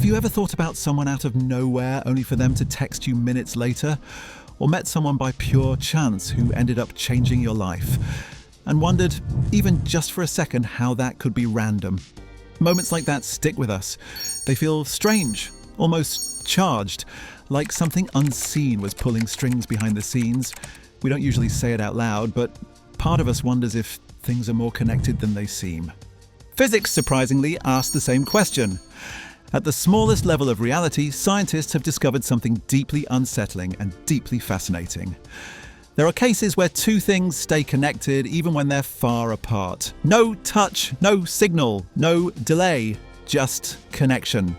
Have you ever thought about someone out of nowhere only for them to text you minutes later? Or met someone by pure chance who ended up changing your life? And wondered, even just for a second, how that could be random. Moments like that stick with us. They feel strange, almost charged, like something unseen was pulling strings behind the scenes. We don't usually say it out loud, but part of us wonders if things are more connected than they seem. Physics, surprisingly, asks the same question. At the smallest level of reality, scientists have discovered something deeply unsettling and deeply fascinating. There are cases where two things stay connected even when they're far apart. No touch, no signal, no delay, just connection.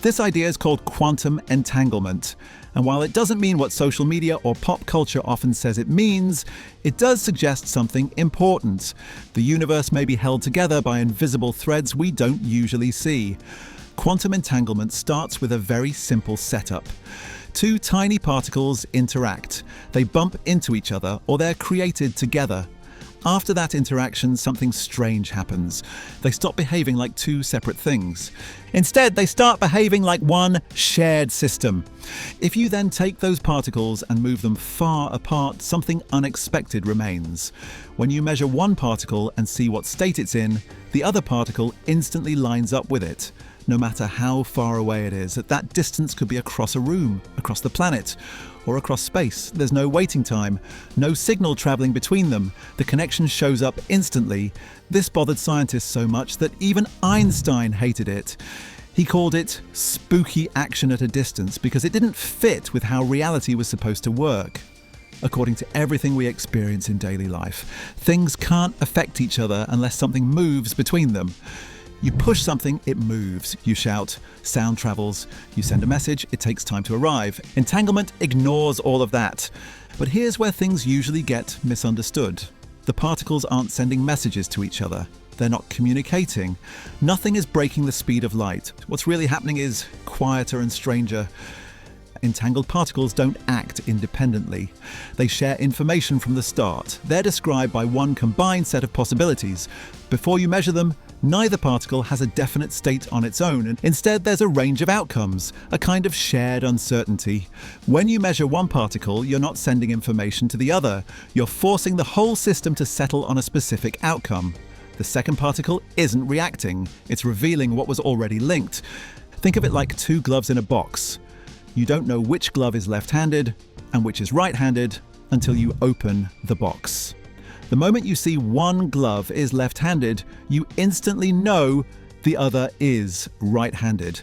This idea is called quantum entanglement. And while it doesn't mean what social media or pop culture often says it means, it does suggest something important. The universe may be held together by invisible threads we don't usually see. Quantum entanglement starts with a very simple setup. Two tiny particles interact. They bump into each other, or they're created together. After that interaction, something strange happens. They stop behaving like two separate things. Instead, they start behaving like one shared system. If you then take those particles and move them far apart, something unexpected remains. When you measure one particle and see what state it's in, the other particle instantly lines up with it. No matter how far away it is, that distance could be across a room, across the planet, or across space. There's no waiting time, no signal traveling between them. The connection shows up instantly. This bothered scientists so much that even Einstein hated it. He called it spooky action at a distance because it didn't fit with how reality was supposed to work. According to everything we experience in daily life, things can't affect each other unless something moves between them. You push something, it moves. You shout, sound travels. You send a message, it takes time to arrive. Entanglement ignores all of that. But here's where things usually get misunderstood. The particles aren't sending messages to each other. They're not communicating. Nothing is breaking the speed of light. What's really happening is quieter and stranger. Entangled particles don't act independently. They share information from the start. They're described by one combined set of possibilities. Before you measure them, neither particle has a definite state on its own, and instead there's a range of outcomes, a kind of shared uncertainty. When you measure one particle, you're not sending information to the other. You're forcing the whole system to settle on a specific outcome. The second particle isn't reacting. It's revealing what was already linked. Think of it like two gloves in a box. You don't know which glove is left-handed and which is right-handed until you open the box. The moment you see one glove is left-handed, you instantly know the other is right-handed.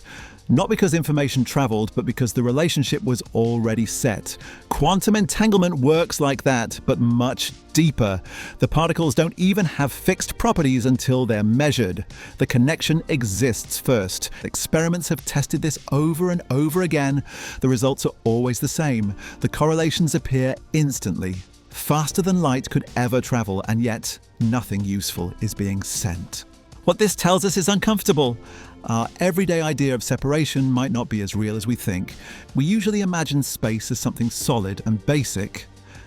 Not because information traveled, but because the relationship was already set. Quantum entanglement works like that, but much deeper. The particles don't even have fixed properties until they're measured. The connection exists first. Experiments have tested this over and over again. The results are always the same. The correlations appear instantly. Faster than light could ever travel, and yet nothing useful is being sent. What this tells us is uncomfortable. Our everyday idea of separation might not be as real as we think. We usually imagine space as something solid and basic,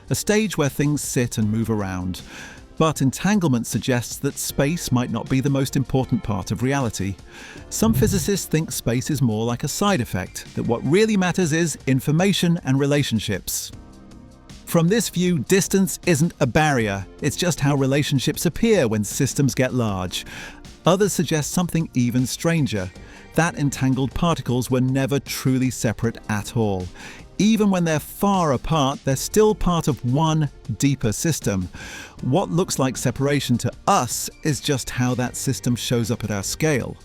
a stage where things sit and move around. But entanglement suggests that space might not be the most important part of reality. Some physicists think space is more like a side effect, that what really matters is information and relationships. From this view, distance isn't a barrier, it's just how relationships appear when systems get large. Others suggest something even stranger, that entangled particles were never truly separate at all. Even when they're far apart, they're still part of one deeper system. What looks like separation to us is just how that system shows up at our scale.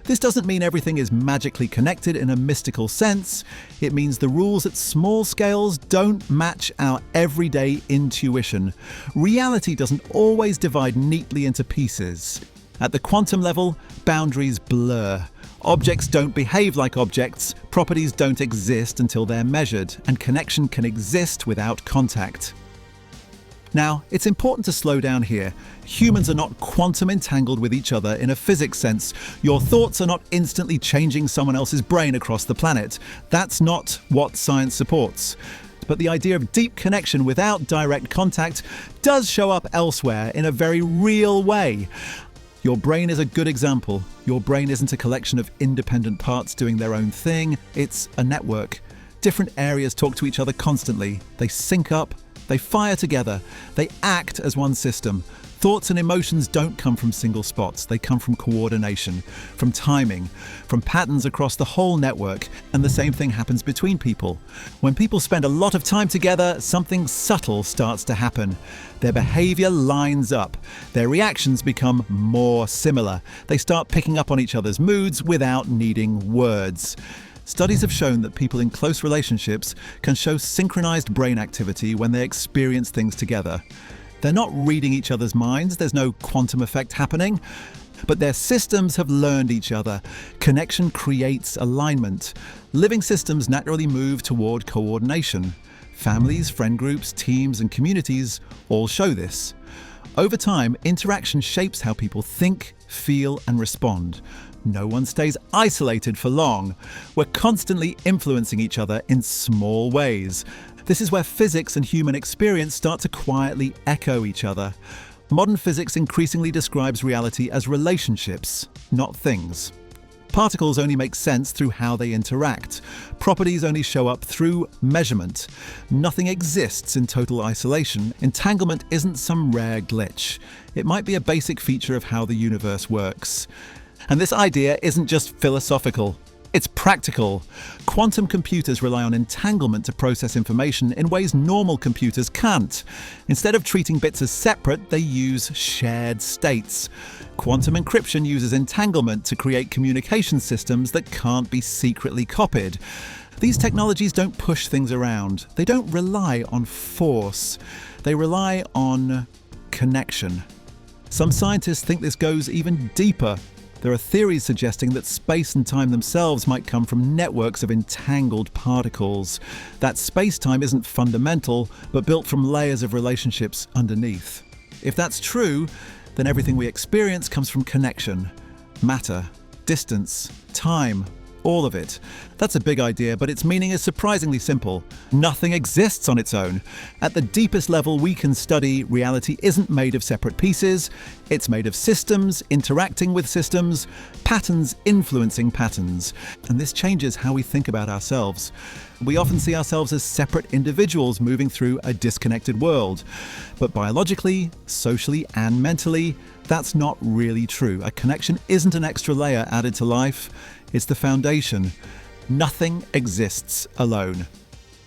This doesn't mean everything is magically connected in a mystical sense. It means the rules at small scales don't match our everyday intuition. Reality doesn't always divide neatly into pieces. At the quantum level, boundaries blur. Objects don't behave like objects, properties don't exist until they're measured, and connection can exist without contact. Now, it's important to slow down here. Humans are not quantum entangled with each other in a physics sense. Your thoughts are not instantly changing someone else's brain across the planet. That's not what science supports. But the idea of deep connection without direct contact does show up elsewhere in a very real way. Your brain is a good example. Your brain isn't a collection of independent parts doing their own thing. It's a network. Different areas talk to each other constantly. They sync up. They fire together. They act as one system. Thoughts and emotions don't come from single spots. They come from coordination, from timing, from patterns across the whole network. And the same thing happens between people. When people spend a lot of time together, something subtle starts to happen. Their behavior lines up. Their reactions become more similar. They start picking up on each other's moods without needing words. Studies have shown that people in close relationships can show synchronized brain activity when they experience things together. They're not reading each other's minds, there's no quantum effect happening, but their systems have learned each other. Connection creates alignment. Living systems naturally move toward coordination. Families, friend groups, teams, and communities all show this. Over time, interaction shapes how people think, feel, and respond. No one stays isolated for long. We're constantly influencing each other in small ways. This is where physics and human experience start to quietly echo each other. Modern physics increasingly describes reality as relationships, not things. Particles only make sense through how they interact. Properties only show up through measurement. Nothing exists in total isolation. Entanglement isn't some rare glitch. It might be a basic feature of how the universe works. And this idea isn't just philosophical. It's practical. Quantum computers rely on entanglement to process information in ways normal computers can't. Instead of treating bits as separate, they use shared states. Quantum encryption uses entanglement to create communication systems that can't be secretly copied. These technologies don't push things around. They don't rely on force. They rely on connection. Some scientists think this goes even deeper. There are theories suggesting that space and time themselves might come from networks of entangled particles. That space-time isn't fundamental, but built from layers of relationships underneath. If that's true, then everything we experience comes from connection. Matter, distance, time, all of it. That's a big idea, but its meaning is surprisingly simple. Nothing exists on its own. At the deepest level we can study, reality isn't made of separate pieces. It's made of systems interacting with systems, patterns influencing patterns. And this changes how we think about ourselves. We often see ourselves as separate individuals moving through a disconnected world. But biologically, socially, and mentally, that's not really true. A connection isn't an extra layer added to life. It's the foundation. Nothing exists alone.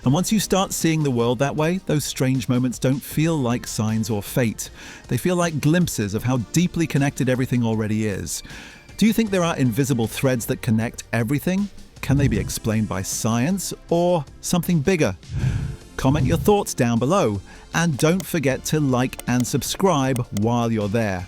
And once you start seeing the world that way, those strange moments don't feel like signs or fate. They feel like glimpses of how deeply connected everything already is. Do you think there are invisible threads that connect everything? Can they be explained by science or something bigger? Comment your thoughts down below, and don't forget to like and subscribe while you're there.